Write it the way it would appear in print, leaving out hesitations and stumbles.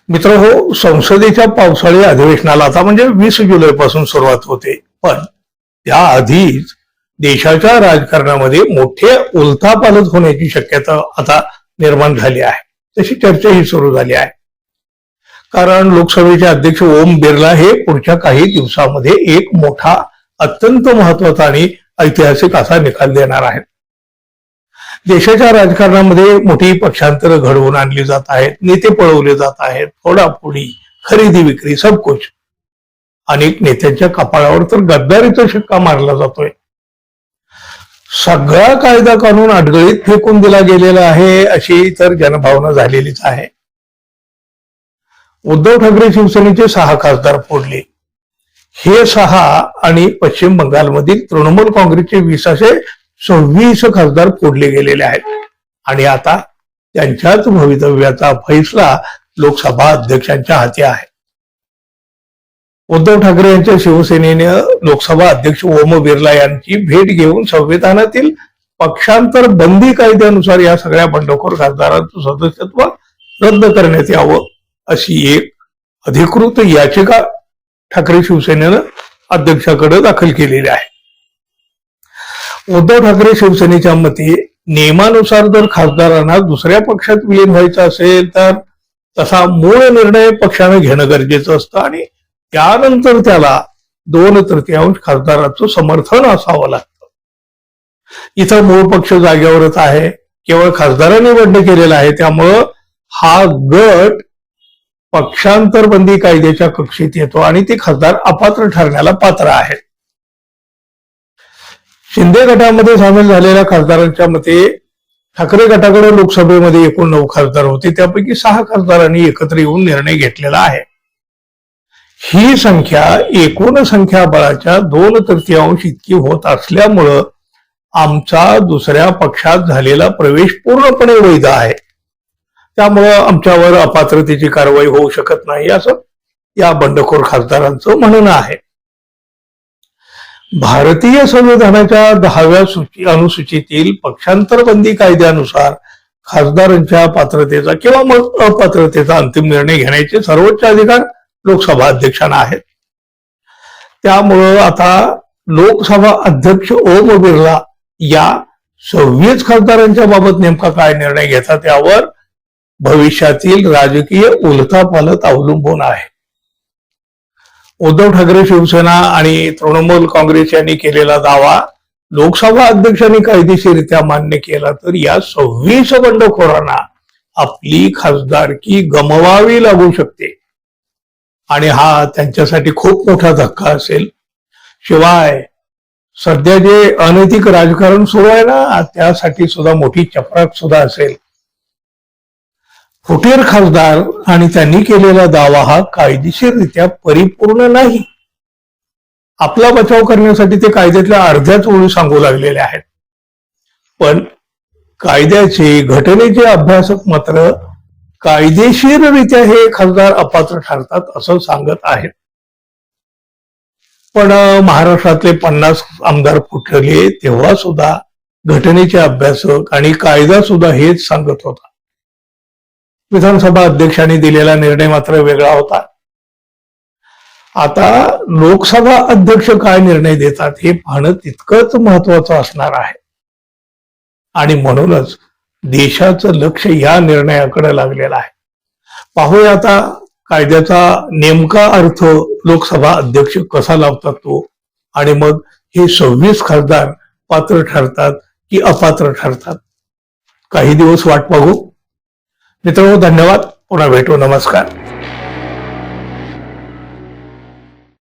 मित्रहो, संसदेच्या पावसाळी अधिवेशनाला आता म्हणजे 20 जुलैपासून सुरुवात होते. पण त्याआधीच देशाच्या राजकारणामध्ये मोठे उलथापालथ होण्याची शक्यता आता निर्माण झाली आहे. तशी चर्चाही सुरू झाली आहे. कारण लोकसभेचे अध्यक्ष ओम बिर्ला हे पुढच्या काही दिवसांमध्ये एक मोठा, अत्यंत महत्वाचा आणि ऐतिहासिक असा निकाल देणार आहेत. देशाच्या राजकारणामध्ये मोठी पक्षांतर घडवून आणली जात आहेत, नेते पळवले जात आहेत, फोडाफोडी, खरेदी विक्री, सब कुछ. अनेक नेत्यांच्या कपाळावर तर गद्दारीचा शिक्का मारला जातोय. सगळा कायदा कानून अडगळीत फेकून दिला गेलेला आहे अशी तर जनभावना झालेलीच आहे. उद्धव ठाकरे शिवसेनेचे 6 खासदार फोडले. हे 6 आणि पश्चिम बंगालमधील तृणमूल काँग्रेसचे 20 असे 26 खासदार फोडले गेलेले आहेत. आणि आता त्यांच्याच भवितव्याचा फैसला लोकसभा अध्यक्षांच्या हाती आहे. उद्धव ठाकरे यांच्या शिवसेनेने लोकसभा अध्यक्ष ओम बिर्ला यांची भेट घेऊन संविधानातील पक्षांतर बंदी कायद्यानुसार या सगळ्या बंडखोर खासदारांचं सदस्यत्व रद्द करण्यात यावं अशी एक अधिकृत याचिका ठाकरे शिवसेनेनं अध्यक्षाकडे दाखल केलेली आहे. उद्धव ठाकरे शिवसेनेच्या मते नियमानुसार जर खासदारांना दुसऱ्या पक्षात विलीन व्हायचं असेल तर तसा मूळ निर्णय पक्षानं घेणं गरजेचं असतं आणि त्यानंतर त्याला 2/3 खासदारांचं समर्थन असावं लागतं. इथं मूळ पक्ष जागेवरच आहे, केवळ खासदारांनी बंड केलेला आहे. त्यामुळं हा गट पक्षांतर बंदी कायद्याच्या कक्षेत येतो आणि ते खासदार अपात्र ठरण्याला पात्र आहेत. शिंदे गटामध्ये सामील झालेल्या खासदारांच्या मते ठाकरे गटाकडे लोकसभेमध्ये एकूण 9 खासदार होते, त्यापैकी 6 खासदारांनी एकत्र येऊन निर्णय घेतलेला आहे. ही संख्या एकूण संख्याबळाच्या 2/3 इतकी होत असल्यामुळं आमचा दुसऱ्या पक्षात झालेला प्रवेश पूर्णपणे वैध आहे. त्यामुळं आमच्यावर अपात्रतेची कारवाई होऊ शकत नाही असं या बंडखोर खासदारांचं म्हणणं आहे. भारतीय संविधानाच्या 10व्या अनुसूचीतील पक्षांतर बंदी कायद्यानुसार खासदारांच्या पात्रतेचा किंवा मग अपात्रतेचा अंतिम निर्णय घेण्याचे सर्वोच्च अधिकार लोकसभा अध्यक्षांना आहेत. त्यामुळं आता लोकसभा अध्यक्ष ओम बिर्ला या 26 खासदारांच्या बाबत नेमका काय निर्णय घेतात यावर भविष्यातील राजकीय उलथापालथ अवलंबून आहे. उद्धव ठाकरे शिवसेना आणि तृणमूल काँग्रेस यांनी केलेला दावा लोकसभा अध्यक्षांनी कायदेशीररित्या मान्य केला तर या 26 बंडखोरांना आपली खासदारकी गमवावी लागू शकते आणि हा त्यांच्यासाठी खूप मोठा धक्का असेल. शिवाय सध्या जे अनैतिक राजकारण सुरू आहे ना, त्यासाठी सुद्धा मोठी चपराक सुद्धा असेल. फुटीर खासदार आणि त्यांनी केलेला दावा हा कायदेशीररित्या परिपूर्ण नाही. आपला बचाव करण्यासाठी ते कायद्यातल्या अर्ध्याच ओळी सांगू लागलेले आहेत. पण कायद्याचे, घटनेचे अभ्यासक मात्र कायदेशीररित्या हे खासदार अपात्र ठरतात असं सांगत आहेत. पण महाराष्ट्रातले 50 आमदार फुटले तेव्हा सुद्धा घटनेचे अभ्यासक आणि कायदा सुद्धा हेच सांगत होता. विधानसभा अध्यक्षांनी दिलेला निर्णय मात्र वेगळा होता. आता लोकसभा अध्यक्ष काय निर्णय देतात हे पाहणं तितकंच महत्वाचं असणार आहे. आणि म्हणूनच देशाचं लक्ष या निर्णयाकडे लागलेलं आहे. पाहूया आता कायद्याचा नेमका अर्थ लोकसभा अध्यक्ष कसा लावतात तो, आणि मग हे 26 खासदार पात्र ठरतात की अपात्र ठरतात. काही दिवस वाट बघू. मित्रांनो, धन्यवाद. पुन्हा भेटू. नमस्कार.